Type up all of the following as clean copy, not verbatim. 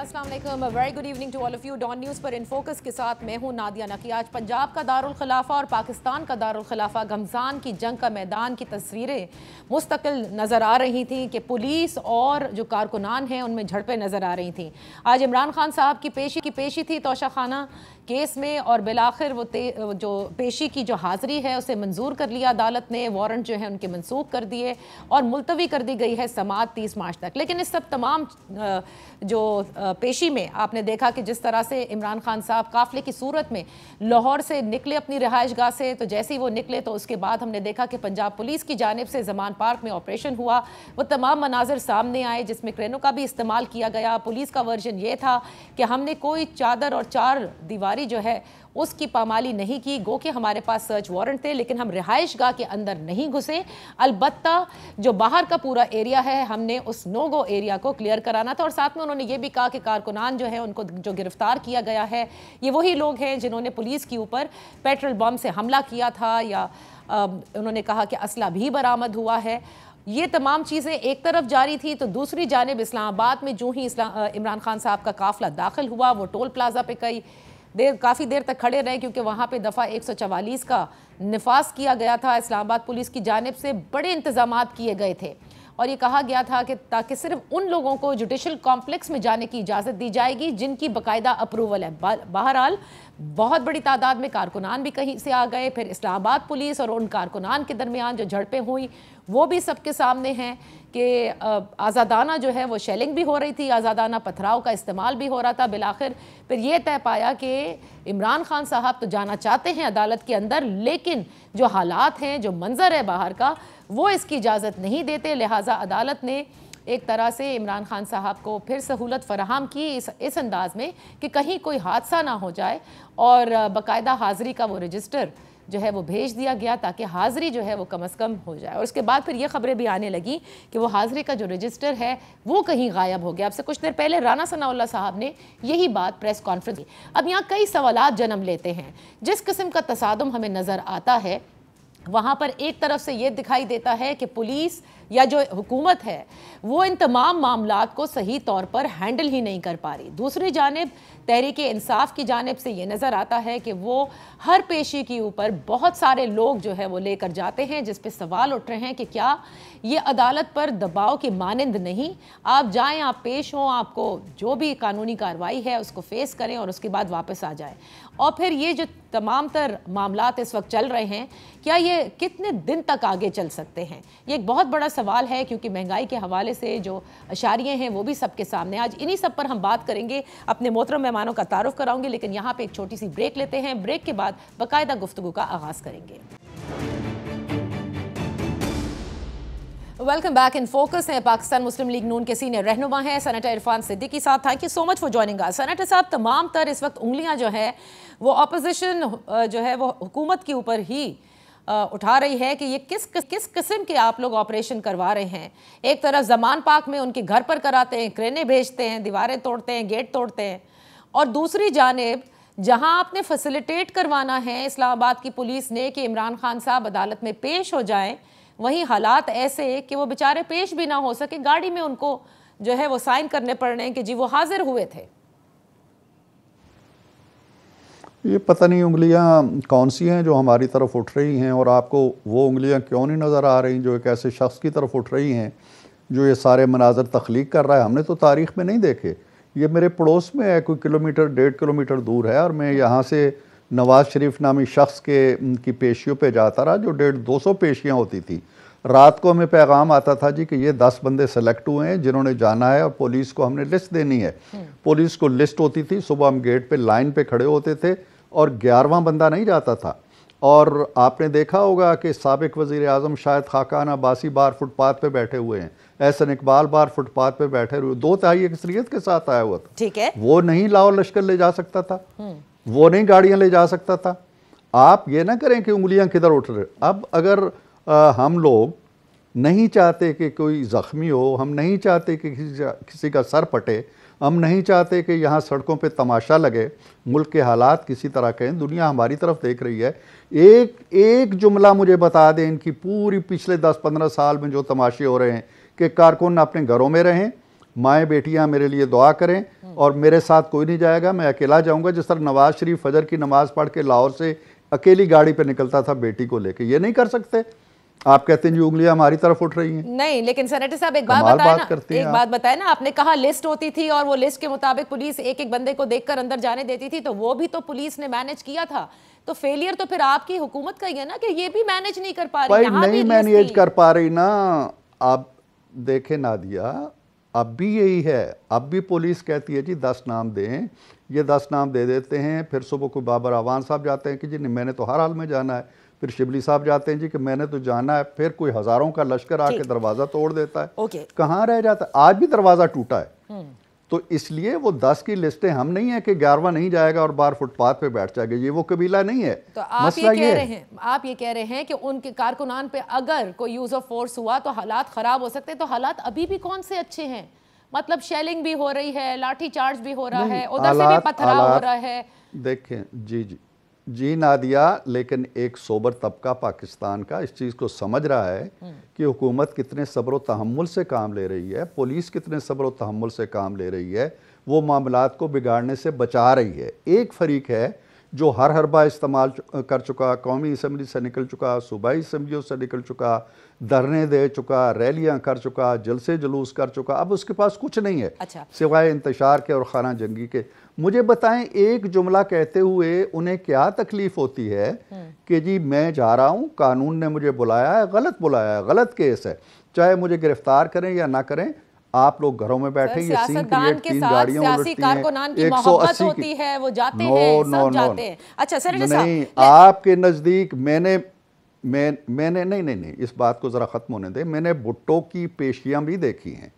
अस्सलाम वालेकुम, very good evening to all of you. Dawn News पर इन फोकस के साथ मैं हूं नादिया नकी। आज पंजाब का दारुल खिलाफा और पाकिस्तान का दारुल खिलाफा घमसान की जंग का मैदान की तस्वीरें मुस्तकिल नज़र आ रही थी कि पुलिस और जो कारकुनान हैं उनमें झड़पें नज़र आ रही थी। आज इमरान खान साहब की पेशी थी तोशाखाना केस में और बिलाखिर वो जो पेशी की जो हाज़िरी है उसे मंजूर कर लिया अदालत ने। वारंट जो है उनके मनसूख कर दिए और मुलतवी कर दी गई है समाअत 30 मार्च तक। लेकिन इस सब तमाम जो पेशी में आपने देखा कि जिस तरह से इमरान खान साहब काफिले की सूरत में लाहौर से निकले अपनी रिहाइश गाह से, तो जैसे ही वो निकले तो उसके बाद हमने देखा कि पंजाब पुलिस की जानिब से जमान पार्क में ऑपरेशन हुआ। वो तमाम मनाजिर सामने आए जिसमें क्रेनों का भी इस्तेमाल किया गया। पुलिस का वर्जन ये था कि हमने कोई चादर और चार दीवारी जो है उसकी पामाली नहीं की, गो कि हमारे पास सर्च वारंट थे, लेकिन हम रिहाइश गाह के अंदर नहीं घुसे। अलबत्ता जो बाहर का पूरा एरिया है हमने उस नो गो एरिया को क्लियर कराना था। और साथ में उन्होंने ये भी कहा कि कारकुनान जो है उनको जो गिरफ्तार किया गया है ये वही लोग हैं जिन्होंने पुलिस के ऊपर पेट्रोल बम से हमला किया था, या उन्होंने कहा कि असला भी बरामद हुआ है। ये तमाम चीज़ें एक तरफ जारी थी तो दूसरी जानिब इस्लामाबाद में जो ही इमरान खान साहब का काफिला दाखिल हुआ वो टोल प्लाजा पे काफ़ी देर तक खड़े रहे, क्योंकि वहाँ पे दफ़ा 144 का निफाज किया गया था। इस्लामाबाद पुलिस की जानिब से बड़े इंतजामात किए गए थे और ये कहा गया था कि ताकि सिर्फ उन लोगों को जुडिशल कॉम्प्लेक्स में जाने की इजाज़त दी जाएगी जिनकी बाकायदा अप्रूवल है। बहरहाल बहुत बड़ी तादाद में कारकुनान भी कहीं से आ गए। फिर इस्लामाबाद पुलिस और उन कारकुनान के दरमियान जो झड़पें हुई वो भी सबके सामने हैं कि आज़ादाना जो है वो शेलिंग भी हो रही थी, आज़ादाना पथराव का इस्तेमाल भी हो रहा था। बिलाखिर फिर ये तय पाया कि इमरान खान साहब तो जाना चाहते हैं अदालत के अंदर, लेकिन जो हालात हैं, जो मंजर है बाहर का, वो इसकी इजाज़त नहीं देते। लिहाजा अदालत ने एक तरह से इमरान खान साहब को फिर सहूलत फराहम की इस अंदाज में कि कहीं कोई हादसा ना हो जाए, और बाकायदा हाज़िरी का वो रजिस्टर जो है वो भेज दिया गया ताकि हाज़िरी जो है वो कम अज़ कम हो जाए। और उसके बाद फिर ये खबरें भी आने लगी कि वो हाज़िरी का जो रजिस्टर है वो कहीं गायब हो गया। अब से कुछ देर पहले राना सनाउल्लाह साहब ने यही बात प्रेस कॉन्फ्रेंस की। अब यहाँ कई सवालात जन्म लेते हैं। जिस किस्म का तसादुम हमें नज़र आता है वहाँ पर एक तरफ से ये दिखाई देता है कि पुलिस या जो हुकूमत है वो इन तमाम मामलात को सही तौर पर हैंडल ही नहीं कर पा रही। दूसरी जानिब तहरीक इंसाफ की जानिब से ये नज़र आता है कि वो हर पेशी के ऊपर बहुत सारे लोग जो है वो लेकर जाते हैं, जिस पे सवाल उठ रहे हैं कि क्या ये अदालत पर दबाव की मानंद नहीं। आप जाएं, आप पेश हों, आपको जो भी कानूनी कार्रवाई है उसको फेस करें और उसके बाद वापस आ जाएं। और फिर ये जो तमाम तर मामलात इस वक्त चल रहे हैं, क्या ये कितने दिन तक आगे चल सकते हैं, ये एक बहुत बड़ा सवाल है, क्योंकि महंगाई के हवाले से जो अशारिये हैं वो भी सबके सामने। आज इन्हीं सब पर हम बात करेंगे। अपने मोहतरम मेहमानों का तारुफ कराऊंगी, लेकिन यहाँ पे एक छोटी सी ब्रेक लेते हैं। ब्रेक के बाद बाकायदा गुफ्तगू का आगाज़ करेंगे। वेलकम बैक इन फोकस है। पाकिस्तान मुस्लिम लीग नून के सीनियर रहनुमा हैं सेनेटर इरफान सिद्दीकी साहब। Thank you so much for joining us. Senator साहब, तमाम तर इस वक्त उंगलियां जो है वो अपोजिशन जो है वो हुकूमत के ऊपर ही उठा रही है कि ये किस किस्म के आप लोग ऑपरेशन करवा रहे हैं। एक तरफ जमान पार्क में उनके घर पर कराते हैं, क्रेनें भेजते हैं, दीवारें तोड़ते हैं, गेट तोड़ते हैं, और दूसरी जानिब जहां आपने फैसिलिटेट करवाना है इस्लामाबाद की पुलिस ने कि इमरान खान साहब अदालत में पेश हो जाएं, वहीं हालात ऐसे कि वो बेचारे पेश भी ना हो सके, गाड़ी में उनको जो है वो साइन करने पड़ रहे हैं कि जी वो हाजिर हुए थे। ये पता नहीं उंगलियां कौन सी हैं जो हमारी तरफ उठ रही हैं, और आपको वो उंगलियां क्यों नहीं नज़र आ रही जो एक ऐसे शख्स की तरफ उठ रही हैं जो ये सारे मनाजर तख्लीक कर रहा है। हमने तो तारीख़ में नहीं देखे। ये मेरे पड़ोस में है, कोई किलोमीटर 1.5 किलोमीटर दूर है, और मैं यहाँ से नवाज़ शरीफ नामी शख्स के की पेशियों पे जाता रहा जो 150-200 पेशियाँ होती थी। रात को हमें पैगाम आता था जी कि ये 10 बंदे सेलेक्ट हुए हैं जिन्होंने जाना है, और पुलिस को हमने लिस्ट देनी है। पुलिस को लिस्ट होती थी, सुबह हम गेट पे लाइन पे खड़े होते थे और 11वां बंदा नहीं जाता था। और आपने देखा होगा कि साबिक वज़ीर आज़म शायद खाकान अब्बासी बार फुटपाथ पे बैठे हुए हैं, एहसन इकबाल बार फुटपाथ पे बैठे हुए, 2 तिहाई अक्सरियत के साथ आया हुआ था। ठीक है, वो नहीं लाओ लश्कर ले जा सकता था, वो नहीं गाड़ियां ले जा सकता था। आप ये ना करें कि उंगलियां किधर उठ रहे। अब अगर हम लोग नहीं चाहते कि कोई ज़ख्मी हो, हम नहीं चाहते कि किसी का सर फटे, हम नहीं चाहते कि यहाँ सड़कों पे तमाशा लगे, मुल्क के हालात किसी तरह के हैं, दुनिया हमारी तरफ देख रही है। एक जुमला मुझे बता दें इनकी पूरी पिछले 10-15 साल में जो तमाशे हो रहे हैं कि कारकुन अपने घरों में रहें, माएँ बेटियाँ मेरे लिए दुआ करें और मेरे साथ कोई नहीं जाएगा, मैं अकेला जाऊँगा। जिस तरह नवाज शरीफ फजर की नमाज़ पढ़ के लाहौर से अकेली गाड़ी पे निकलता था बेटी को लेके, ये नहीं कर सकते। आप कहते हैं जी उंगलियां हमारी तरफ उठ रही हैं। नहीं, लेकिन सेनेटर साहब एक बात बताए ना, आपने कहा लिस्ट होती थी और वो लिस्ट के मुताबिक पुलिस एक एक बंदे को देखकर अंदर जाने देती थी, तो वो भी तो पुलिस ने मैनेज किया था। तो फेलियर तो फिर आपकी हुकूमत का ही है ना कि ये भी मैनेज नहीं कर पा रही, यहाँ नहीं मैनेज कर पा रही ना। आप देखें नादिया, अब भी यही है, अब भी पुलिस कहती है जी 10 नाम दें, ये 10 नाम दे देते हैं। फिर सुबह को बाबर आवान साहब जाते हैं कि जी नहीं मैंने तो हर हाल में जाना है। फिर शिबली साहब जाते हैं जी कि मैंने तो जाना है। फिर कोई हजारों का लश्कर आके दरवाजा तोड़ देता है। कहाँ रह जाता है? आज भी दरवाजा टूटा है। तो इसलिए वो 10 की लिस्टें हम नहीं है कि 11वां नहीं जाएगा और बाहर फुटपाथ पे बैठ जाएगा, ये वो कबीला नहीं है। तो आप ये कह रहे हैं कि उनके कारकुनान पे अगर कोई यूज ऑफ फोर्स हुआ तो हालात खराब हो सकते हैं। तो हालात अभी भी कौन से अच्छे हैं? मतलब शेलिंग भी हो रही है, लाठी चार्ज भी हो रहा है, उधर से भी पथराव हो रहा है। देखें जी नादिया, लेकिन एक सोबर तबका पाकिस्तान का इस चीज़ को समझ रहा है कि हुकूमत कितने सब्र व तहम्मुल से काम ले रही है, पुलिस कितने सब्र व तहम्मुल से काम ले रही है, वो मामलात को बिगाड़ने से बचा रही है। एक फरीक है जो हर हरबा इस्तेमाल कर चुका, कौमी असम्बली से निकल चुका, सूबाई असम्बलियों से निकल चुका, धरने दे चुका, रैलियां कर चुका, जलसे जुलूस कर चुका, अब उसके पास कुछ नहीं है सिवाय इंतशार के और खाना जंगी के। मुझे बताएं, एक जुमला कहते हुए उन्हें क्या तकलीफ होती है कि जी मैं जा रहा हूं, कानून ने मुझे बुलाया है, गलत बुलाया है, गलत केस है, चाहे मुझे गिरफ्तार करें या ना करें, आप लोग घरों में बैठे, ये सीन क्रिएट, 3 गाड़ियां उलटती हैं, 180 होती है, वो जाते हैं, सब जाते हैं। अच्छा सेनेटर साहब, नहीं आपके नजदीक मैंने नहीं, इस बात को जरा खत्म होने दे। मैंने भुट्टो की पेशियां भी देखी हैं।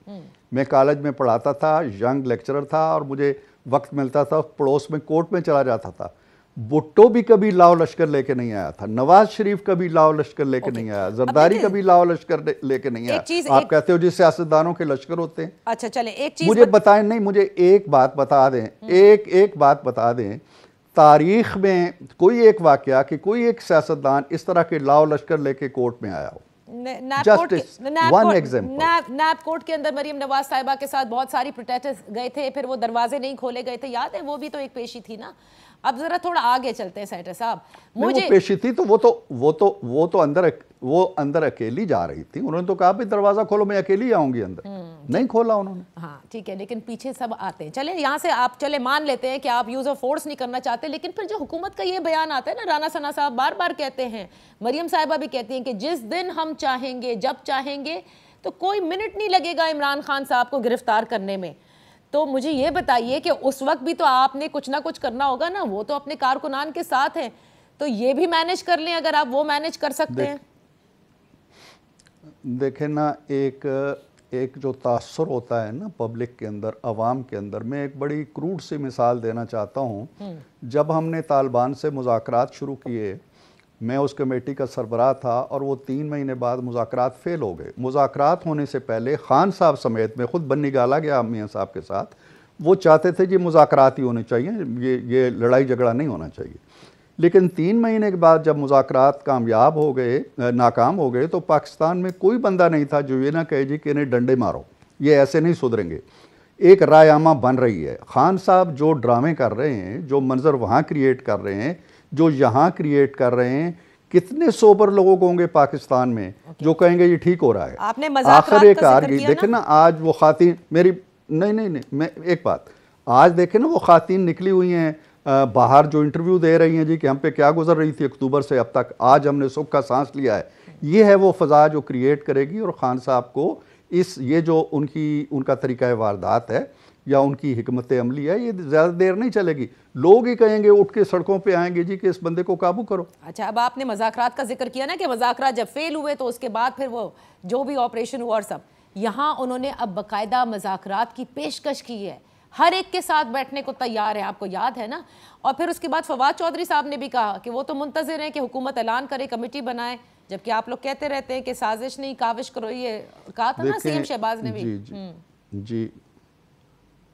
मैं कॉलेज में पढ़ाता था, यंग लेक्चरर था और मुझे वक्त मिलता था, पड़ोस में कोर्ट में चला जाता था। भुट्टो भी कभी लाओ लश्कर लेके नहीं आया था, नवाज शरीफ कभी लाओ लश्कर लेके नहीं आया, जरदारी कभी लाओ लश्कर लेके नहीं आया। आप कहते हो जी सियासतदानों के लश्कर होते हैं। अच्छा चले, एक चीज मुझे बताएं, नहीं मुझे एक बात बता दें, एक बात बता दें, तारीख में कोई एक वाकया कि कोई एक सियासतदान इस तरह के लाओ लश्कर लेके कोर्ट में आया हो। कोर्ट के अंदर मरियम नवाज साहिबा के साथ बहुत सारी प्रोटेस्टर्स गए थे, फिर वो दरवाजे नहीं खोले गए थे, याद है? वो भी तो एक पेशी थी ना। अब जरा थोड़ा आगे चलते हैं सेनेटर साहब। मुझे वो पेशी थी तो वो तो अंदर अकेली जा रही थी। उन्होंने तो कहा भी दरवाजा खोलो, मैं अकेली आऊंगी अंदर, नहीं खोला उन्होंने। हाँ ठीक है, लेकिन पीछे सब आते हैं। चले यहाँ से आप चले मान लेते हैं कि आप यूज ऑफ फोर्स नहीं करना चाहते, लेकिन फिर जो हुकूमत का ये बयान आता है ना, राना सना साहब बार बार कहते हैं, मरियम साहिबा भी कहती हैं कि जिस दिन हम चाहेंगे, जब चाहेंगे, तो कोई मिनट नहीं लगेगा इमरान खान साहब को गिरफ्तार करने में। तो मुझे ये बताइए कि उस वक्त भी तो आपने कुछ ना कुछ करना होगा ना, वो तो अपने कारकुनान के साथ हैं, तो ये भी मैनेज कर लें अगर आप वो मैनेज कर सकते हैं। देखें ना, एक जो तासुर होता है ना पब्लिक के अंदर, अवाम के अंदर, मैं एक बड़ी क्रूड सी मिसाल देना चाहता हूँ। जब हमने तालिबान से मुज़ाकरात शुरू किए, मैं उस कमेटी का सरबराह था और वो 3 महीने बाद मुज़ाकरात फेल हो गए। मुज़ाकरात होने से पहले खान साहब समेत मैं खुद बन्नी गाला गया मियाँ साहब के साथ, वो चाहते थे कि मुज़ाकरात ही होने चाहिए, ये लड़ाई झगड़ा नहीं होना चाहिए। लेकिन 3 महीने के बाद जब मुज़ाकरात नाकाम हो गए, तो पाकिस्तान में कोई बंदा नहीं था जो ये ना कहे जी कि इन्हें डंडे मारो, ये ऐसे नहीं सुधरेंगे। एक रायआमा बन रही है। खान साहब जो ड्रामे कर रहे हैं, जो मंजर वहाँ क्रिएट कर रहे हैं, जो यहाँ क्रिएट कर रहे हैं, कितने सोबर लोग होंगे पाकिस्तान में जो कहेंगे ये ठीक हो रहा है। आपने आखिरकार देखे ना, आज वो खातीन मेरी नहीं मैं एक बात, आज देखे ना वो खातीन निकली हुई हैं बाहर, जो इंटरव्यू दे रही हैं जी कि हम पे क्या गुजर रही थी अक्टूबर से अब तक, आज हमने सुख का सांस लिया है। ये है वो फ़ज़ा जो क्रिएट करेगी। और ख़ान साहब को ये जो उनका तरीक़ा वारदात है या उनकी हिकमत अमली है, ये ज़्यादा देर नहीं चलेगी। लोग ही कहेंगे, उठ के सड़कों पे आएंगे जी कि इस बंदे को काबू करो। अच्छा, अब आपने मज़ाकरात का जिक्र किया ना कि मज़ाकरात जब फेल हुए तो उसके बाद फिर वो जो भी ऑपरेशन हुआ और सब, यहाँ उन्होंने अब बाकायदा मज़ाकरात की पेशकश की है, हर एक के साथ बैठने को तैयार है, आपको याद है ना। और फिर उसके बाद फवाद चौधरी साहब ने भी कहा कि वो तो मुंतज़िर हैं कि हुकूमत ऐलान करे, कमिटी बनाए, जबकि आप लोग कहते रहते हैं कि साजिश नहीं, काविश करो, ये कहा था ना सीएम शहबाज ने भी।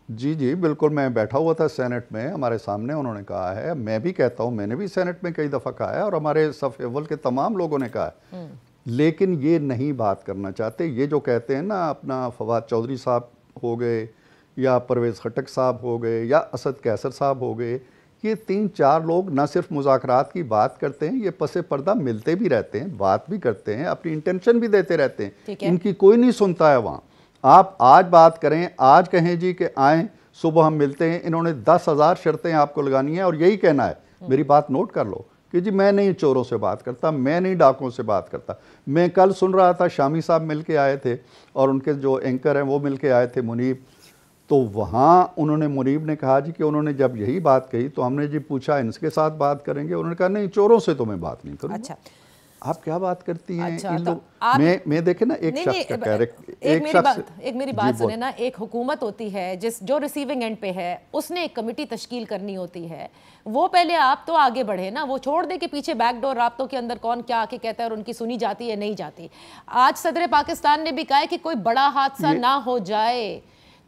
जी बिल्कुल, मैं बैठा हुआ था सेनेट में, हमारे सामने उन्होंने कहा है, मैं भी कहता हूँ, मैंने भी सेनेट में कई दफ़ा कहा है और हमारे सफ़ अव्वल के तमाम लोगों ने कहा है, लेकिन ये नहीं बात करना चाहते। ये जो कहते हैं ना अपना फवाद चौधरी साहब हो गए या परवेज़ खटक साहब हो गए या असद कैसर साहब हो गए, ये 3-4 लोग न सिर्फ मुज़ाकरात की बात करते हैं, ये पसे पर्दा मिलते भी रहते हैं, बात भी करते हैं, अपनी इंटेंशन भी देते रहते हैं, इनकी कोई नहीं सुनता है वहाँ। आप आज बात करें, आज कहें जी कि आएँ सुबह हम मिलते हैं, इन्होंने 10,000 शर्तें आपको लगानी है और यही कहना है, मेरी बात नोट कर लो कि जी मैं नहीं चोरों से बात करता, मैं नहीं डाकुओं से बात करता। मैं कल सुन रहा था शामी साहब मिल के आए थे और उनके जो एंकर हैं वो मिल के आए थे मुनीब, तो वहाँ उन्होंने मुनीब ने कहा जी कि उन्होंने जब यही बात कही तो हमने जी पूछा इनके साथ बात करेंगे, उन्होंने कहा नहीं चोरों से तो मैं बात नहीं करूँगा। अच्छा, आप क्या बात करती हैं इन तो लोग? मैं देखे ना एक शख्स का कैरेक्टर, एक मेरी बात सुने ना, एक हुकूमत होती है जो रिसीविंग एंड पे है, उसने एक कमेटी तश्कील करनी होती है, वो पहले आप तो आगे बढ़े ना, वो छोड़ दे के पीछे बैकडोर राब्तों के अंदर कौन क्या आके कहता है और उनकी सुनी जाती है नहीं जाती। आज सदर पाकिस्तान ने भी कहा है कि कोई बड़ा हादसा ना हो जाए,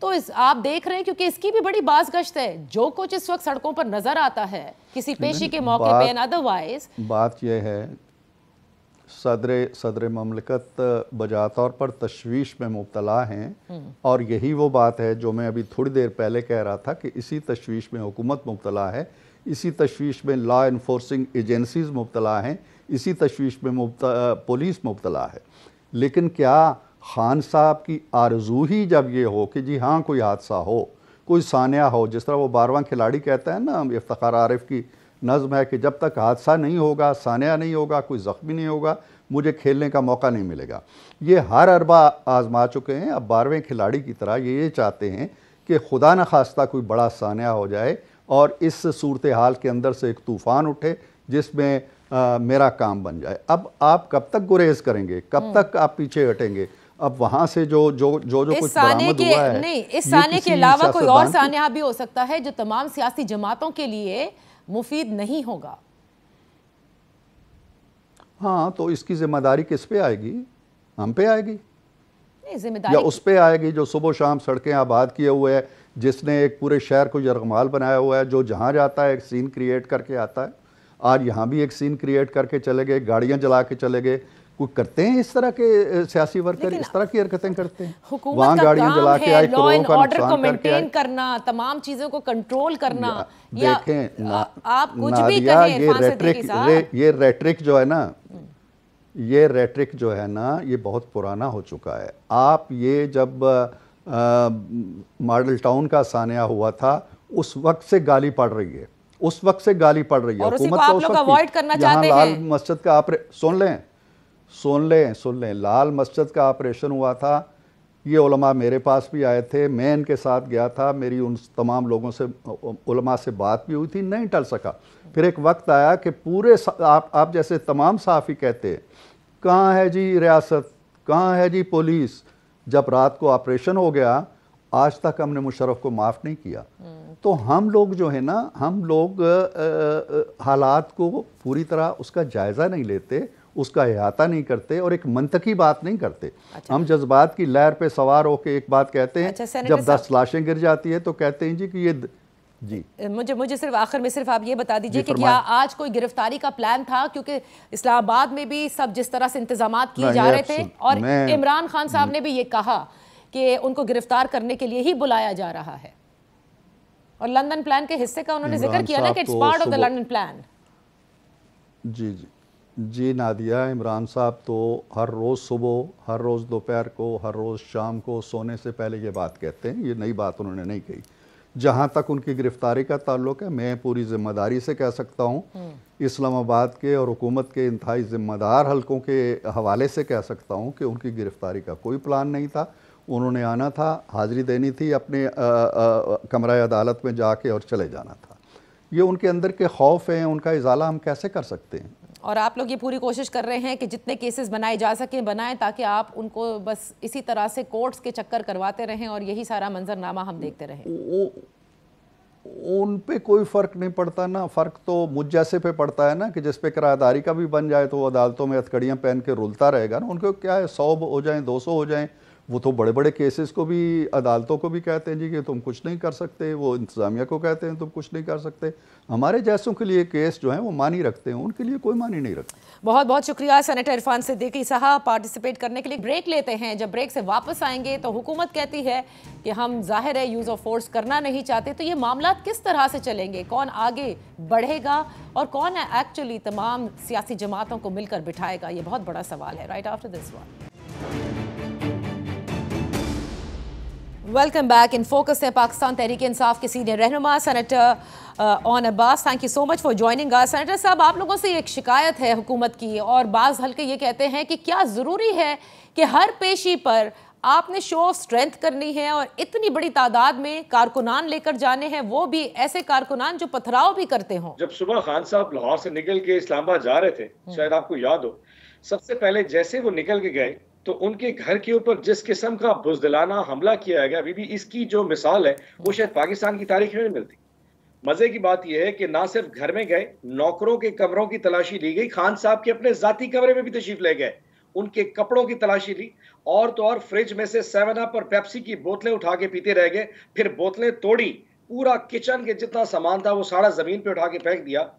तो आप देख रहे हैं क्योंकि इसकी भी बड़ी बाज़गश्त है, जो कुछ इस वक्त सड़कों पर नजर आता है किसी पेशी के मौके पे, अदरवाइज बात यह है सदर ममलकत बजा तौर पर तशवीश में मुब्तला हैं और यही वो बात है जो मैं अभी थोड़ी देर पहले कह रहा था कि इसी तशवीश में हुकूमत मुब्तला है, इसी तशवीश में लॉ इन्फोर्सिंग एजेंसीज़ मुब्तला हैं, इसी तशवीश में पुलिस मुब्तला है। लेकिन क्या खान साहब की आरज़ू ही जब ये हो कि जी हाँ कोई हादसा हो, कोई सानिया हो, जिस तरह वो 12वां खिलाड़ी कहता है ना, इफ्तिखार आरिफ की नज़्म है कि जब तक हादसा नहीं होगा, सानिया नहीं होगा, कोई ज़ख्मी नहीं होगा, मुझे खेलने का मौका नहीं मिलेगा। ये हर अरबा आजमा चुके हैं। अब 12वें खिलाड़ी की तरह ये चाहते हैं कि खुदा न खास्ता कोई बड़ा सानिया हो जाए और इस सूरत हाल के अंदर से एक तूफ़ान उठे जिसमें मेरा काम बन जाए। अब आप कब तक गुरेज करेंगे, कब तक आप पीछे हटेंगे? अब वहाँ से जो कुछ बरामद हुआ है, नहीं, इस साने के अलावा कोई और सानिया भी हो सकता है जो तमाम सियासी जमातों के लिए मुफीद नहीं होगा। हाँ, तो इसकी जिम्मेदारी किस पे आएगी? हम पे आएगी जिम्मेदारी, या उस पे आएगी जो सुबह शाम सड़कें आबाद किए हुए है, जिसने एक पूरे शहर को यरगमाल बनाया हुआ है, जो जहाँ जाता है एक सीन क्रिएट करके आता है। आज यहाँ भी एक सीन क्रिएट करके चले गए, गाड़ियाँ जला के चले गए। कोई करते हैं इस तरह के सियासी वर्कर इस तरह की हरकतें करते हैं? वहाँ गाड़ियाँ जला के आई, लॉ एंड ऑर्डर को मेंटेन करना, तमाम चीज़ों को कंट्रोल करना। देखें आप कुछ भी कहें, ये रेट्रिक जो है ना, ये रेट्रिक जो है ना, ये बहुत पुराना हो चुका है। आप ये जब मॉडल टाउन का सानिया हुआ था उस वक्त से गाली पड़ रही है, उस वक्त से गाली पड़ रही है हुकूमत का। आप लोग अवॉइड करना चाहते हैं। लाल मस्जिद का सुन लें, लाल मस्जिद का ऑपरेशन हुआ था, ये उलमा मेरे पास भी आए थे, मैं इनके साथ गया था, मेरी उन तमाम लोगों से, उलमा से बात भी हुई थी, नहीं टल सका। फिर एक वक्त आया कि पूरे आप जैसे तमाम सहाफ़ी कहते हैं कहाँ है जी रियासत, कहाँ है जी पुलिस? जब रात को ऑपरेशन हो गया, आज तक हमने मुशर्रफ को माफ़ नहीं किया। तो हम लोग जो है ना, हम लोग हालात को पूरी तरह उसका जायज़ा नहीं लेते, उसका अहाता नहीं करते और एक मंतकी बात नहीं करते। अच्छा। हम जज्बात की लहर पे सवार होकर एक बात कहते हैं। अच्छा, जब 10 लाशें गिर जाती है तो कहते हैं जी कि ये जी। मुझे सिर्फ आखिर में सिर्फ आप ये बता दीजिए कि क्या आज कोई गिरफ्तारी का प्लान था? क्योंकि इस्लामाबाद में भी सब जिस तरह से इंतजाम किए जा रहे थे और इमरान खान साहब ने भी ये कहा कि उनको गिरफ्तार करने के लिए ही बुलाया जा रहा है और लंदन प्लान के हिस्से का उन्होंने जिक्र किया ना कि it's part of the London plan. जी नादिया, इमरान साहब तो हर रोज़ सुबह, हर रोज़ दोपहर को, हर रोज़ शाम को सोने से पहले ये बात कहते हैं। ये नई बात उन्होंने नहीं कही। जहाँ तक उनकी गिरफ्तारी का ताल्लुक है, मैं पूरी ज़िम्मेदारी से कह सकता हूँ, इस्लामाबाद के और हुकूमत के इंतहाई ज़िम्मेदार हलकों के हवाले से कह सकता हूँ कि उनकी गिरफ्तारी का कोई प्लान नहीं था। उन्होंने आना था, हाज़िरी देनी थी, अपने कमरा अदालत में जाके और चले जाना था। ये उनके अंदर के खौफ हैं, उनका इजाला हम कैसे कर सकते हैं? और आप लोग ये पूरी कोशिश कर रहे हैं कि जितने केसेस बनाए जा सकें बनाएं, ताकि आप उनको बस इसी तरह से कोर्ट्स के चक्कर करवाते रहें और यही सारा मंजरनामा हम देखते रहें। उन पे कोई फ़र्क नहीं पड़ता ना। फ़र्क तो मुझ जैसे पे पड़ता है ना कि जिस पे किराएदारी का भी बन जाए तो वो अदालतों में हथकड़ियाँ पहन के रुलता रहेगा ना। उनको क्या है, 100 हो जाएं, 200 हो जाएं, वो तो बड़े बड़े केसेस को भी अदालतों को भी कहते हैं जी कि तुम कुछ नहीं कर सकते, वो इंतज़ामिया को कहते हैं तुम कुछ नहीं कर सकते। हमारे जैसों के लिए केस जो हैं वो मानी रखते हैं, उनके लिए कोई मानी नहीं रखता। बहुत बहुत शुक्रिया सेनेटर इरफान सिद्दीकी साहब पार्टिसिपेट करने के लिए। ब्रेक लेते हैं, जब ब्रेक से वापस आएंगे तो हुकूमत कहती है कि हम जाहिर है यूज़ ऑफ फोर्स करना नहीं चाहते, तो ये मामला किस तरह से चलेंगे, कौन आगे बढ़ेगा और कौन एक्चुअली तमाम सियासी जमातों को मिलकर बिठाएगा, ये बहुत बड़ा सवाल है। Right after this one. Welcome back. In focus है पाकिस्तान तहरीक इंसाफ के सीनियर रहनुमा senator on Abbas. Thank you so much for joining us. Senator साहब, आप लोगों से एक शिकायत है हुकूमत की, और बाज़ हल्के ये कहते हैं कि क्या ज़रूरी है कि हर पेशी पर आपने शो ऑफ स्ट्रेंथ करनी है और इतनी बड़ी तादाद में कारकुनान लेकर जाने हैं, वो भी ऐसे कारकुनान जो पथराव भी करते हों। जब सुबह खान साहब लाहौर से निकल के इस्लामाबाद जा रहे थे, शायद आपको याद हो, सबसे पहले जैसे वो निकल के गए तो उनके घर के ऊपर जिस किस्म का बुज़दिलाना हमला किया गया, अभी भी इसकी जो मिसाल है वो शायद पाकिस्तान की तारीख में नहीं मिलती। मजे की बात यह है कि ना सिर्फ घर में गए, नौकरों के कमरों की तलाशी ली गई, खान साहब के अपने जाती कमरे में भी तशरीफ ले गए, उनके कपड़ों की तलाशी ली, और तो और फ्रिज में से 7 अप और पेप्सी की बोतलें उठा के पीते रह गए, फिर बोतलें तोड़ी, पूरा किचन के जितना सामान था वो सारा जमीन पे उठा के फेंक दिया।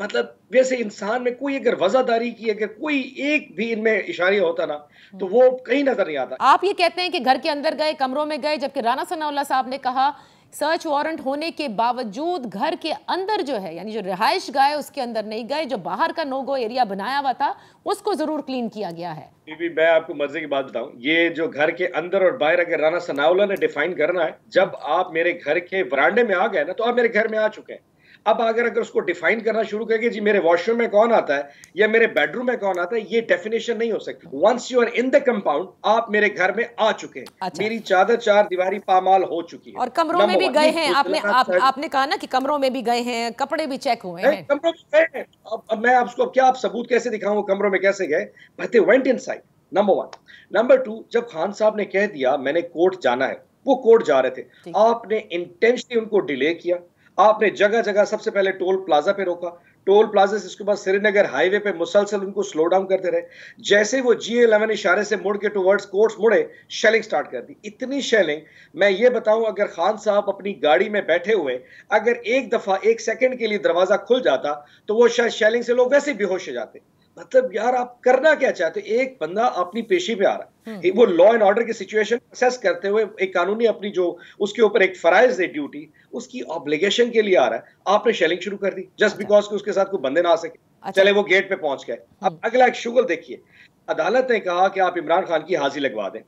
मतलब वैसे इंसान में कोई अगर वजादारी की अगर कोई एक भी इनमें इशारा होता ना तो वो कहीं नजर नहीं आता। आप ये कहते हैं कि घर के अंदर गए, कमरों में गए, जबकि राना सनाउल्लाह साहब ने कहा सर्च वारंट होने के बावजूद घर के अंदर जो है, यानी जो रिहाइश गाह उसके अंदर नहीं गए, जो बाहर का नो गो एरिया बनाया हुआ था उसको जरूर क्लीन किया गया है। भी मैं आपको मजे की बात बताऊं, ये जो घर के अंदर और बाहर अगर राना सनाउल्लाह ने डिफाइन करना है, जब आप मेरे घर के वरांडे में आ गए ना तो आप मेरे घर में आ चुके हैं। अब अगर उसको डिफाइन करना शुरू करेंगे जी मेरे वॉशरूम में कौन आता है या मेरे बेडरूम में कौन आता है, ये डेफिनेशन नहीं हो सकती। Once you are in the compound, आप मेरे घर में आ चुके हैं। अच्छा। मेरी चादर चार दीवारी पामाल हो चुकी है। और कमरों में भी गए हैं आपने कहा ना कि कमरों में भी गए हैं, कपड़े भी चेक हुए हैं। कमरों में गए हैं। अब मैं आपको क्या आप सबूत कैसे दिखाऊं कमरों में कैसे गए, but they went inside, number 1। Number 2, जब खान साहब ने कह दिया मैंने कोर्ट जाना है, वो कोर्ट जा रहे थे, आपने इंटेंशनली उनको डिले किया। आपने जगह जगह सबसे पहले टोल प्लाजा पे रोका, टोल प्लाजा से इसके बाद श्रीनगर हाईवे पे मुसलसल उनको स्लो डाउन करते रहे। जैसे वो G11 इशारे से मुड़ के टुवर्ड्स कोर्ट्स मुड़े, शेलिंग स्टार्ट कर दी। इतनी शेलिंग, मैं ये बताऊं अगर खान साहब अपनी गाड़ी में बैठे हुए अगर एक दफा 1 सेकंड के लिए दरवाजा खुल जाता तो वो शायद शेलिंग से लोग वैसे बेहोश हो जाते। मतलब यार आप करना क्या चाहते? एक बंदा अपनी पेशी पे आ रहा है, वो लॉ एंड ऑर्डर की सिचुएशन असेस करते हुए एक कानूनी अपनी जो उसके ऊपर एक फराइज है ड्यूटी, उसकी ऑब्लिगेशन के लिए आ रहा है, आपने शेलिंग शुरू कर दी जस्ट बिकॉज कि उसके साथ कोई बंदे ना आ सके। चले वो गेट पे पहुंच गए। अब अगला एक शुगल देखिए, अदालत ने कहा कि आप इमरान खान की हाजिरी लगवा दें।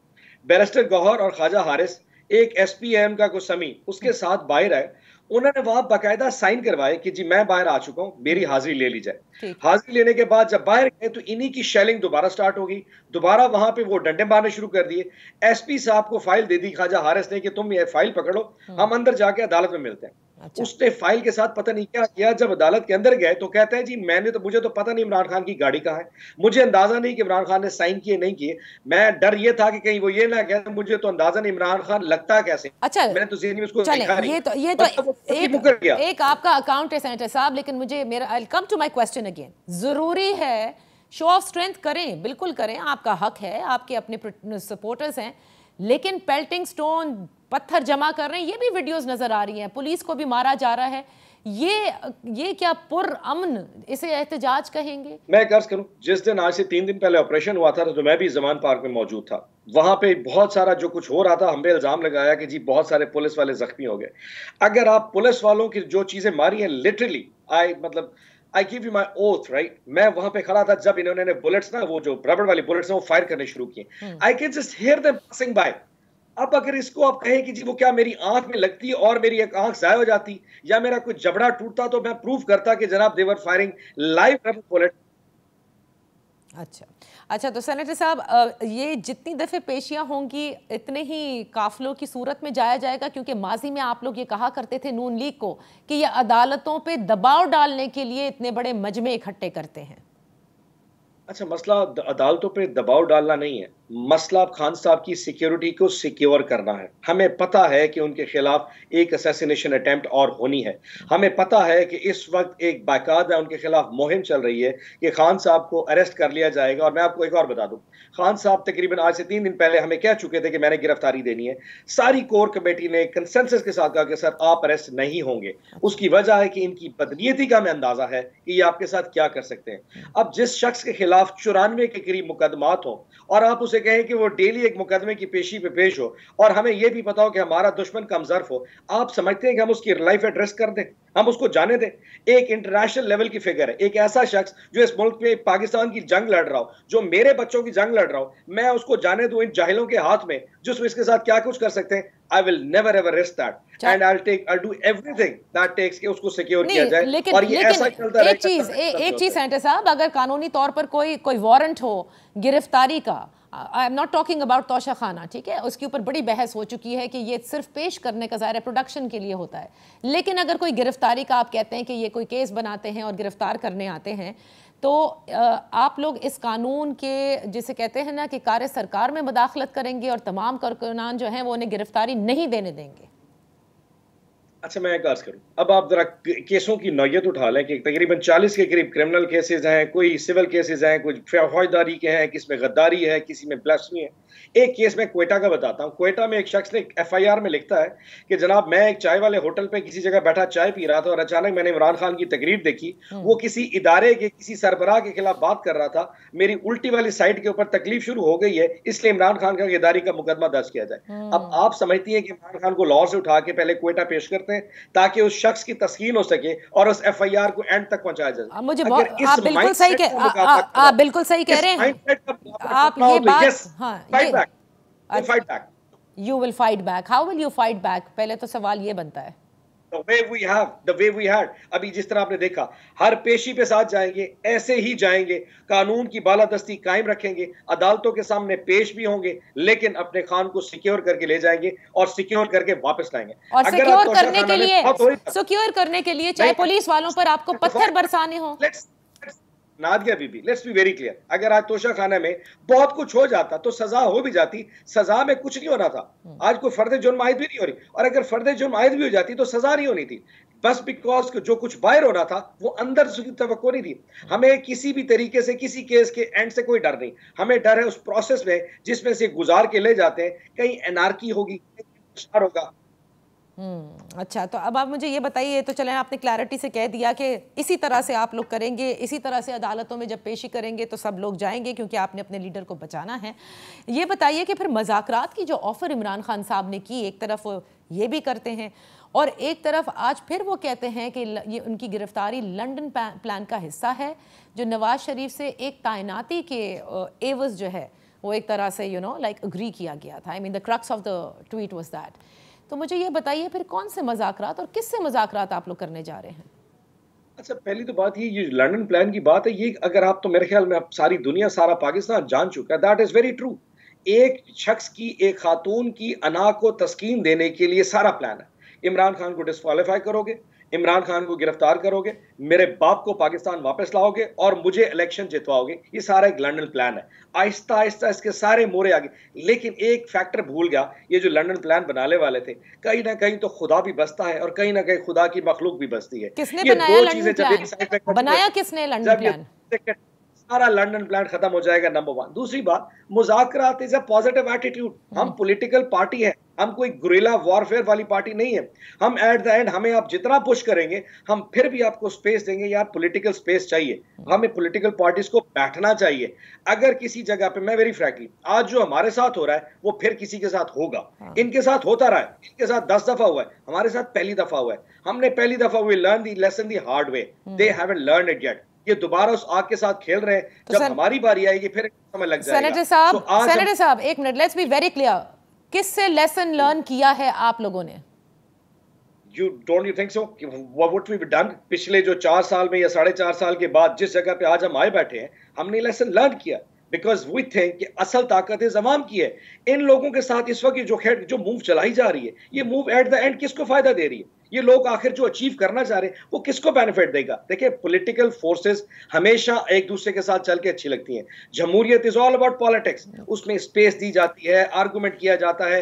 बैरिस्टर गौहर और ख्वाजा हारिस, एक SPM का कोई समी उसके साथ बाहर आए, उन्होंने वहां बाकायदा साइन करवाए कि जी मैं बाहर आ चुका हूं, मेरी हाजिरी ले ली जाए। हाजिरी लेने के बाद जब बाहर गए तो इन्हीं की शेलिंग दोबारा स्टार्ट हो गई, दोबारा वहां पे वो डंडे मारने शुरू कर दिए। SP साहब को फाइल दे दी ख्वाजा हारिस ने कि तुम ये फाइल पकड़ो, हम अंदर जाके अदालत में मिलते हैं। अच्छा। उसने फाइल के साथ पता नहीं क्या किया, जब अदालत के अंदर गए तो कहते हैं जी मुझे तो पता नहीं इमरान खान की गाड़ी कहाँ है, मुझे अंदाजा नहीं कि इमरान खान ने साइन किए नहीं किए, मैं डर ये था कि कहीं वो ये ना कहे मुझे तो अंदाजा नहीं इमरान खान लगता कैसे। अच्छा, मैंने तो ज़हन में उसको देखा नहीं। ये तो एक आपका अकाउंट है सेनेटर साहब, लेकिन मुझे मेरा I will come to my question again. जरूरी है शो ऑफ स्ट्रेंथ करें, बिल्कुल करें, आपका हक है, आपके अपने सपोर्टर्स हैं, लेकिन पेल्टिंग स्टोन पत्थर जमा कर रहे हैं, ये भी वीडियोस नजर आ रही हैं, पुलिस को भी मारा जा रहा है, ये क्या पुरअमन इसे एहतजाज कहेंगे? मैं कर्ज करूं, जिस दिन आज से 3 दिन पहले ऑपरेशन हुआ था तो मैं भी जमान पार्क में मौजूद था। वहां पे बहुत सारा जो कुछ हो रहा था, हम पे इल्जाम लगाया कि जी बहुत सारे पुलिस वाले जख्मी हो गए। अगर आप पुलिस वालों की जो चीजें मारी हैं, literally I give you my oath, right, मैं वहां पे खड़ा था जब इन्होंने बुलेट्स ना, वो जो रबड़ वाली बुलेट्स हैं वो फायर करने शुरू किए। I can just hear them passing by. अब अगर इसको आप कहें कि जी वो क्या मेरी आंख में लगती और मेरी एक आंख जाया हो जाती या मेरा कोई जबड़ा टूटता तो मैं प्रूफ करता कि जनाब दे वर फायरिंग लाइव रबड़ बुलेट। अच्छा, तो सेनेटर साहब, ये जितनी दफ़े पेशियां होंगी इतने ही काफिलों की सूरत में जाया जाएगा, क्योंकि माजी में आप लोग ये कहा करते थे नून लीग को कि ये अदालतों पे दबाव डालने के लिए इतने बड़े मजमे इकट्ठे करते हैं। अच्छा, मसला अदालतों पे दबाव डालना नहीं है, मसला खान साहब की सिक्योरिटी को सिक्योर करना है। हमें पता है कि उनके खिलाफ एक असैसिनेशन अटेम्प्ट और होनी है। हमें पता है कि इस वक्त एक बाकायदा उनके खिलाफ मुहिम चल रही है कि खान साहब को अरेस्ट कर लिया जाएगा। और मैं आपको एक और बता दूं, खान साहब तकरीबन आज से 3 दिन पहले हमें कह चुके थे कि मैंने गिरफ्तारी देनी है। सारी कोर कमेटी ने कंसेंसस के साथ कहा कि सर आप अरेस्ट नहीं होंगे। उसकी वजह है कि इनकी बदनीयती का हमें अंदाजा है कि ये आपके साथ क्या कर सकते हैं। अब जिस शख्स के खिलाफ 94 के करीब मुकदमात हो और आप उसे कहें कि वो डेली एक मुकदमे की पेशी पे पेश हो और हमें यह भी पता हो कि हमारा दुश्मन कमजोर हो, आप समझते हैं कि हम उसकी लाइफ एट रिस्क कर दें? हम उसको जाने दें? एक इंटरनेशनल लेवल की फिगर है, एक ऐसा शख्स जो इस मुल्क में पाकिस्तान की जंग लड़ रहा हो, जो मेरे बच्चों की जंग लड़ रहा हो, मैं उसको जाने दूं इन जाहिलों के हाथ में जो इसके साथ क्या कुछ कर सकते हैं? I will never ever risk that and I'll do everything that takes कि उसको सिक्योर किया जाए। लेकिन, और ये ऐसा चलता रहेगा। एक चीज सेनेटर साहब, अगर कानूनी तौर पर कोई वारंट हो गिरफ्तारी का, I am not talking about Toshakhana, ठीक है, उसके ऊपर बड़ी बहस हो चुकी है कि ये सिर्फ पेश करने का ज़ाहिर है प्रोडक्शन के लिए होता है, लेकिन अगर कोई गिरफ्तारी का आप कहते हैं कि ये कोई केस बनाते हैं और गिरफ्तार करने आते हैं, तो आप लोग इस कानून के जिसे कहते हैं ना कि कार्य सरकार में मुदाखलत करेंगे और तमाम कारकुनान जो हैं वो उन्हें गिरफ्तारी नहीं देने देंगे। अच्छा, मैं एक अर्ज करूं, अब आप जरा केसों की नौयत उठा लें कि तकरीबन 40 के करीब क्रिमिनल केसेस हैं, कोई सिविल केसेस हैं, कुछ फौजदारी के हैं, किसी में गद्दारी है, किसी में ब्लास्फेमी है। एक केस मैं क्वेटा का बताता हूं। क्वेटा में एक शख्स ने FIR में लिखता है कि जनाब मैं एक चाय वाले होटल पे किसी जगह बैठा चाय पी रहा था और अचानक मैंने इमरान खान की तकरीर देखी, वो किसी इदारे के किसी सरबराह के खिलाफ बात कर रहा था, मेरी उल्टी वाली साइड के ऊपर तकलीफ शुरू हो गई है, इसलिए इमरान खान का गिरफ्तारी का मुकदमा दर्ज किया जाए। अब आप समझती हैं कि इमरान खान को लाहौर से उठा के पहले क्वेटा पेश करते हैं ताकि उस शख्स की तस्कीन हो सके और उस FIR को एंड तक पहुंचाया जाए। मुझे आप बिल्कुल सही कह रहे हैं। आप ये बात, fight back. You will fight back. How will you fight back? पहले तो सवाल ये बनता है। The way we had. अभी जिस तरह आपने देखा, हर पेशी पे साथ जाएंगे, ऐसे ही जाएंगे, कानून की बालादस्ती कायम रखेंगे, अदालतों के सामने पेश भी होंगे, लेकिन अपने खान को सिक्योर करके ले जाएंगे और सिक्योर करके वापस लाएंगे। और सिक्योर करने के लिए चाहे पुलिस वालों पर आपको पत्थर बरसाने हो। नादिया बीबी, लेट्स बी वेरी क्लियर, अगर आज तोशा खाना में बहुत कुछ हो जाता तो सजा हो भी जाती, सजा में कुछ नहीं होना था। आज कोई फर्द जुर्म आयद भी नहीं हो रही, और अगर फर्द जुर्म आयद भी हो जाती तो सजा नहीं होनी थी, बस बिकॉज जो कुछ बाहर हो रहा था वो अंदर की तवक्को नहीं थी। हमें किसी भी तरीके से किसी केस के एंड से कोई डर नहीं, हमें डर है उस प्रोसेस में जिसमें से गुजार के ले जाते हैं, कहीं एनार्की होगी, कहीं होगा। अच्छा, तो अब आप मुझे ये बताइए, तो चलें आपने क्लैरिटी से कह दिया कि इसी तरह से आप लोग करेंगे, इसी तरह से अदालतों में जब पेशी करेंगे तो सब लोग जाएंगे क्योंकि आपने अपने लीडर को बचाना है। ये बताइए कि फिर मुज़ाकरात की जो ऑफ़र इमरान खान साहब ने की, एक तरफ ये भी करते हैं और एक तरफ आज फिर वो कहते हैं कि ये उनकी गिरफ्तारी लंदन प्लान का हिस्सा है, जो नवाज शरीफ से एक तैनाती के एवज़ जो है वो एक तरह से लाइक अग्री किया गया था। I mean the crux of the tweet was that. तो मुझे ये बताइए फिर कौन से मुज़ाकरात और किससे मुज़ाकरात आप लोग करने जा रहे हैं? अच्छा, पहली तो बात ये लंदन प्लान की बात है, ये अगर आप, तो मेरे ख्याल में आप सारी दुनिया, सारा पाकिस्तान जान चुका है, दैट इज वेरी ट्रू। एक शख्स की, एक खातून की अना को तस्कीन देने के लिए सारा प्लान है। इमरान खान को डिस्क्वालीफाई करोगे, इमरान खान को गिरफ्तार करोगे, मेरे बाप को पाकिस्तान वापस लाओगे और मुझे इलेक्शन जितवाओगे, ये सारा एक लंदन प्लान है। आहिस्ता आहिस्ता इसके सारे मोरे आगे, लेकिन एक फैक्टर भूल गया, ये जो लंदन प्लान बनाने वाले थे, कहीं ना कहीं तो खुदा भी बसता है और कहीं ना कहीं खुदा की मखलूक भी बसती है। किसने बनाया लंदन प्लान? बनाया किसने लंदन प्लान? सारा लंदन प्लान खत्म हो जाएगा, नंबर 1। दूसरी बात, मुज़ाकरात इज अ पॉजिटिव एटीट्यूड। हम पॉलिटिकल पार्टी है, हम कोई गुरिल्ला वॉरफेयर वाली पार्टी नहीं है। हम एट द एंड, हमें आप जितना पुश करेंगे हम फिर भी आपको स्पेस देंगे। यार पॉलिटिकल स्पेस चाहिए, हमें पॉलिटिकल पार्टीज को बैठना चाहिए। अगर किसी जगह पे, मैं वेरी फ्रैंकली, आज जो हमारे साथ हो रहा है वो फिर किसी के साथ होगा, इनके साथ होता रहा है, इनके साथ 10 दफा हुआ है, हमारे साथ पहली दफा हुआ है। हमने पहली दफा we learn the lesson the hard way, they haven't learn it yet. ये दोबारा उस आग के साथ खेल रहे हैं, तो जब हमारी बारी आएगी फिर समय लग जाएगा। सेनेटर साहब एक minute, let's be very clear, किससे लेसन लर्न किया है आप लोगों ने? Don't you think so? What we've done पिछले जो 4 साल में या 4.5 साल के बाद जिस जगह पे आज हम आए बैठे हैं, हमने लेसन लर्न किया, बिकॉज वी थिंक कि असल ताकत इस अवाम की है। इन लोगों के साथ इस वक्त जो मूव चलाई जा रही है, ये मूव एट द एंड किसको फायदा दे रही है? ये लोग आखिर जो अचीव करना चाह रहे हैं वो किसको बेनिफिट देगा? देखिए, पॉलिटिकल फोर्सेस हमेशा एक दूसरे के साथ चल के अच्छी लगती हैं। जमहूरियत इज ऑल अबाउट पॉलिटिक्स, उसमें स्पेस दी जाती है, आर्गुमेंट किया जाता है,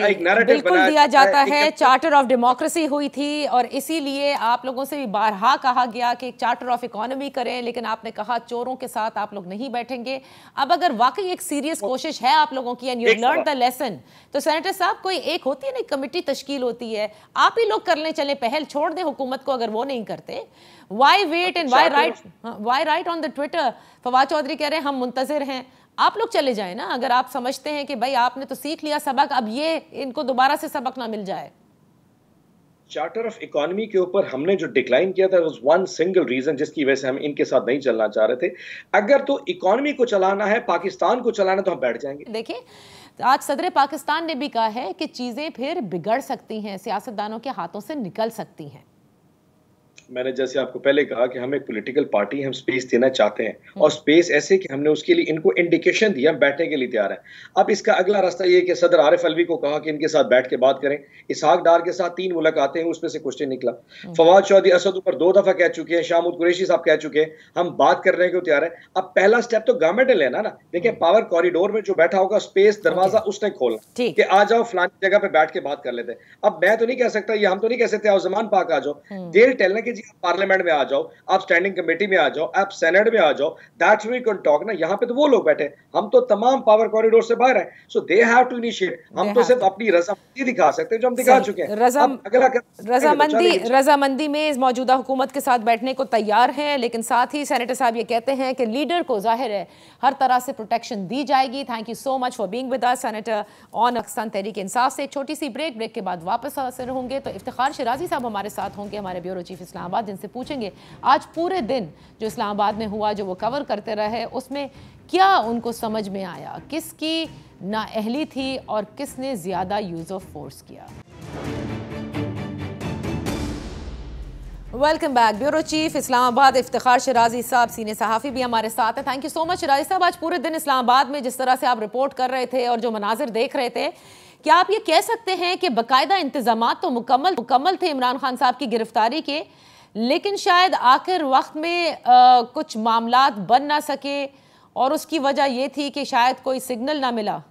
एक नैरेटिव बनाया दिया जाता है। चार्टर ऑफ डेमोक्रेसी हुई थी और इसीलिए आप लोगों से भी बारहा कहा गया कि एक चार्टर ऑफ इकोनॉमी करें, लेकिन आपने कहा चोरों के साथ आप लोग नहीं बैठेंगे। अब अगर वाकई एक सीरियस कोशिश है आप लोगों की and you learn the lesson, तो सेनेटर साहब कोई एक होती है ना, कमेटी तश्कील होती है, आप ही लोग करने चले, पहल छोड़ दें हुकूमत को अगर वो नहीं करते। Why wait and why write on the Twitter? Fawad Chaudhry कह रहे हैं हम मुंतजिर हैं, आप लोग चले जाएं ना अगर आप समझते हैं कि भाई आपने तो सीख लिया सबक, अब ये इनको दोबारा से सबक ना मिल जाए। चार्टर ऑफ इकोनॉमी के ऊपर हमने जो डिक्लाइन किया था वाज वन सिंगल रीजन जिसकी वजह से हम इनके साथ नहीं चलना चाह रहे थे। अगर तो इकोनॉमी को चलाना है, पाकिस्तान को चलाना है, तो हम बैठ जाएंगे। देखिए, आज सदर पाकिस्तान ने भी कहा है कि चीजें फिर बिगड़ सकती हैं, सियासतदानों के हाथों से निकल सकती हैं। मैंने जैसे आपको पहले कहा कि हम एक पॉलिटिकल पार्टी, हम स्पेस देना चाहते हैं, और स्पेस ऐसे कि हमने उसके लिए इनको इंडिकेशन दिया, हम बैठने के लिए तैयार हैं। अब इसका अगला रास्ता ये कि सदर आरिफ अलवी को कहा कि इनके साथ बैठ के बात करें। इसहाक डार के साथ 3 मुलाकातें हैं, उसमें से कुछ नहीं निकला। फवाद चौधरी असद ऊपर 2 दफा कह चुके हैं, शाहमूद कुरैशी साहब कह चुके हैं, हम बात करने को तैयार है। अब पहला स्टेप तो गवर्नमेंट ने लेना ना। देखिए, पावर कॉरिडोर में जो बैठा होगा, स्पेस दरवाजा उसने खोलना कि आ जाओ फलानी जगह पे बैठ के बात कर लेते हैं। अब मैं तो नहीं कह सकता, ये हम तो नहीं कह सकते आओ ज़मान पाक आ जाओ। देर टेलने की जी पार्लियामेंट में आ जाओ, आप स्टैंडिंग कमेटी में आ जाओ, आप सेनेट में आ जाओ, दैट्स वी कैन टॉक ना। यहाँ पे तो वो लोग बैठे, हम तो तमाम पावर कॉरिडोर से बाहर हैं, सो दे हैव टू इनिशिएट। हम तो सिर्फ अपनी रजामंदी दिखा सकते हैं जो हम दिखा चुके हैं। रजामंदी में इस मौजूदा हुकूमत के साथ बैठने को तैयार हैं, लेकिन साथ ही सेनेटर साहब ये कहते हैं कि लीडर को जाहिर है हर तरह से प्रोटेक्शन दी जाएगी। Thank you so much for being with us senator on Pakistan Tehreek Insaf से। एक छोटी सी ब्रेक के बाद वापस हाजिर होंगे तो इफ्तिखार शिराजी साहब हमारे साथ होंगे, हमारे ब्यूरो चीफ इस्लामाबाद, जिनसे पूछेंगे आज पूरे दिन जो इस्लामाबाद में हुआ, जो वो कवर करते रहे, उसमें क्या उनको समझ में आया, किसकी नाअहली थी और किसने ज्यादा यूज ऑफ फोर्स किया। Welcome back. Bureau chief Islamabad Iftikhar Shirazi साहब, सीनियर सहाफ़ी भी हमारे साथ हैं। Thank you so much Shirazi साहब। आज पूरे दिन इस्लामाबाद में जिस तरह से आप रिपोर्ट कर रहे थे और जो मनाजिर देख रहे थे, क्या आप ये कह सकते हैं कि बाकायदा इंतजामात तो मुकम्मल थे इमरान खान साहब की गिरफ्तारी के, लेकिन शायद आखिर वक्त में कुछ मामलात बन ना सके और उसकी वजह ये थी कि शायद कोई सिग्नल ना मिला?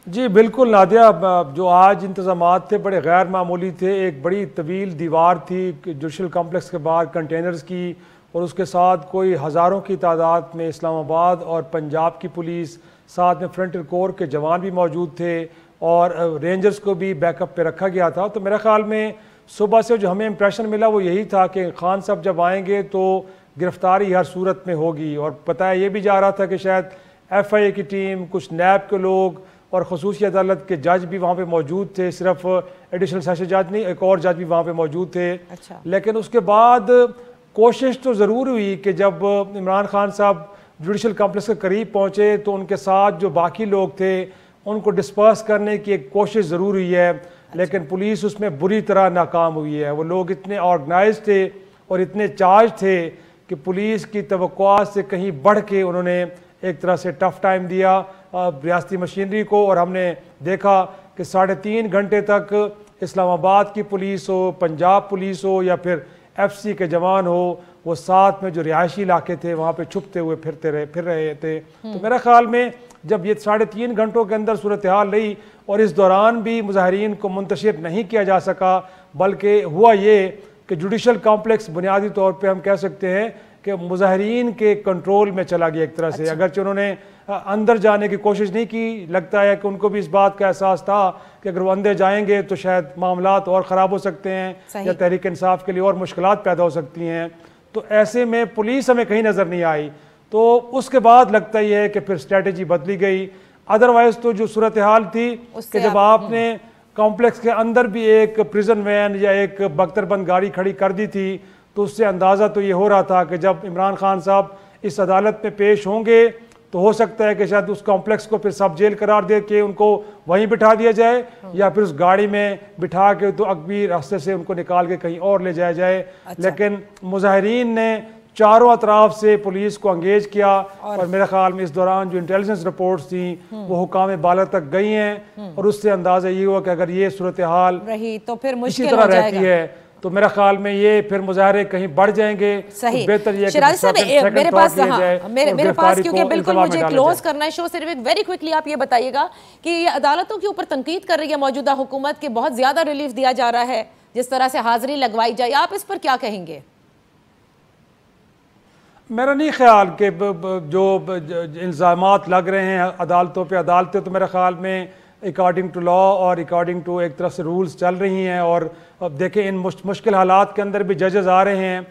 जी बिल्कुल नादिया, जो आज इंतज़ामात थे बड़े गैर मामूली थे। एक बड़ी तवील दीवार थी जुडिशल कम्प्लेक्स के बाहर कंटेनर्स की, और उसके साथ कोई हज़ारों की तादाद में इस्लामाबाद और पंजाब की पुलिस, साथ में फ्रंटियर कोर के जवान भी मौजूद थे और रेंजर्स को भी बैकअप पे रखा गया था। तो मेरे ख्याल में सुबह से जो हमें इम्प्रेशन मिला वो यही था कि खान साहब जब आएंगे तो गिरफ्तारी हर सूरत में होगी। और बताया ये भी जा रहा था कि शायद FIA की टीम, कुछ नैब के लोग और खसूसी अदालत के जज भी वहाँ पे मौजूद थे। सिर्फ एडिशनल सेशन जज नहीं, एक और जज भी वहाँ पे मौजूद थे। अच्छा। लेकिन उसके बाद कोशिश तो ज़रूर हुई कि जब इमरान खान साहब जुडिशल कॉम्प्लेक्स के करीब पहुँचे तो उनके साथ जो बाकी लोग थे उनको डिस्पर्स करने की एक कोशिश ज़रूर हुई है। लेकिन पुलिस उसमें बुरी तरह नाकाम हुई है। वो लोग इतने ऑर्गेनाइज थे और इतने चार्ज थे कि पुलिस की तवक्कुआत से कहीं बढ़ के उन्होंने एक तरह से टफ टाइम दिया रियासती मशीनरी को। और हमने देखा कि 3.5 घंटे तक इस्लामाबाद की पुलिस हो, पंजाब पुलिस हो या फिर FC के जवान हो, वो साथ में जो रिहायशी इलाके थे वहाँ पे छुपते हुए फिर रहे थे। तो मेरा ख्याल में जब ये 3.5 घंटों के अंदर सूरत हाल रही और इस दौरान भी मुजाहिरीन को मुंतशिर नहीं किया जा सका, बल्कि हुआ ये कि जुडिशल कॉम्प्लेक्स बुनियादी तौर पे हम कह सकते हैं कि मुजाहिरीन के कंट्रोल में चला गया एक तरह से। अगरचे उन्होंने अंदर जाने की कोशिश नहीं की, लगता है कि उनको भी इस बात का एहसास था कि अगर वो अंदर जाएंगे तो शायद मामलात और ख़राब हो सकते हैं या तहरीक इंसाफ के लिए और मुश्किलात पैदा हो सकती हैं। तो ऐसे में पुलिस हमें कहीं नज़र नहीं आई। तो उसके बाद लगता ही है कि फिर स्ट्रेटजी बदली गई। अदरवाइज तो जो सूरत हाल थी कि जब आपने कॉम्प्लेक्स के अंदर भी एक प्रिजन वैन या एक बख्तरबंद गाड़ी खड़ी कर दी थी, तो उससे अंदाज़ा तो ये हो रहा था कि जब इमरान खान साहब इस अदालत में पेश होंगे तो हो सकता है कि शायद उस कॉम्प्लेक्स को फिर सब जेल करार दे के उनको वहीं बिठा दिया जाए या फिर उस गाड़ी में बिठा के तो अगबी रास्ते से उनको निकाल के कहीं और ले जाया जाए। अच्छा। लेकिन मुजाहिरीन ने चारों अतराफ से पुलिस को एंगेज किया और मेरे ख्याल में इस दौरान जो इंटेलिजेंस रिपोर्ट्स थी वो हुकाम बाला तक गई हैं और उससे अंदाजा ये हुआ कि अगर ये सूरत हाल रही तो फिर इसी मुश्किल तरह हो रहती है तो मेरा ख्याल में ये फिर मुजाहरे कहीं बढ़ जाएंगे। सही। तो बेहतर ये शिराजी साहब, मेरे पास मेरे पास क्योंकि बिल्कुल मुझे क्लोज करना है शो, सिर्फ एक वेरी क्विकली आप ये बताइएगा कि ये अदालतों के ऊपर तनकीद कर रही है मौजूदा हुकूमत के बहुत ज्यादा रिलीफ दिया जा रहा है जिस तरह से हाजिरी लगवाई जाए, आप इस पर क्या कहेंगे? मेरा नहीं ख्याल कि जो इल्ज़ामात लग रहे हैं अदालतों पे, अदालतें तो मेरे ख्याल में अकॉर्डिंग टू लॉ और अकॉर्डिंग टू एक तरफ से रूल्स चल रही हैं और अब देखें इन मुश्किल हालात के अंदर भी जजेस आ रहे हैं,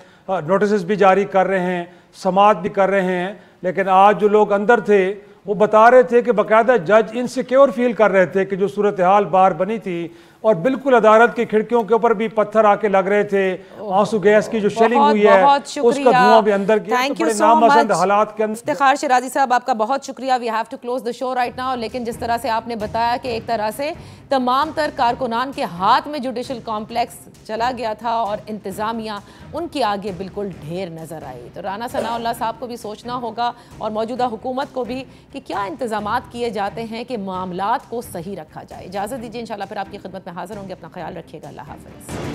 नोटिस भी जारी कर रहे हैं, समाअत भी कर रहे हैं, लेकिन आज जो लोग अंदर थे वो बता रहे थे कि बाकायदा जज इनसिक्योर फील कर रहे थे कि जो सूरत हाल बाहर बनी थी और बिल्कुल अदालत की खिड़कियों के ऊपर भी पत्थर आके लग रहे थे, आंसू गैस की जो शेलिंग हुई है उसका धुआं भी अंदर की, थैंक यू बड़े सो नापसंद मच हालात के अंदर। इफ्तिखार शिराजी साहब, आपका बहुत शुक्रिया। We have to close the show right now. लेकिन जिस तरह से आपने बताया कि एक तरह से तमाम तर कारकुनान के हाथ में जुडिशल कॉम्प्लेक्स चला गया था और इंतज़ामिया उनके आगे बिल्कुल ढेर नज़र आई, तो राना सनाउल्लाह साहब को भी सोचना होगा और मौजूदा हुकूमत को भी कि क्या इंतज़ामात किए जाते हैं कि मामलात को सही रखा जाए। इजाज़त दीजिए, इंशाल्लाह फिर आपकी खिदमत में हाजिर होंगे। अपना ख्याल रखिएगा। अल्लाह हाफ़िज़।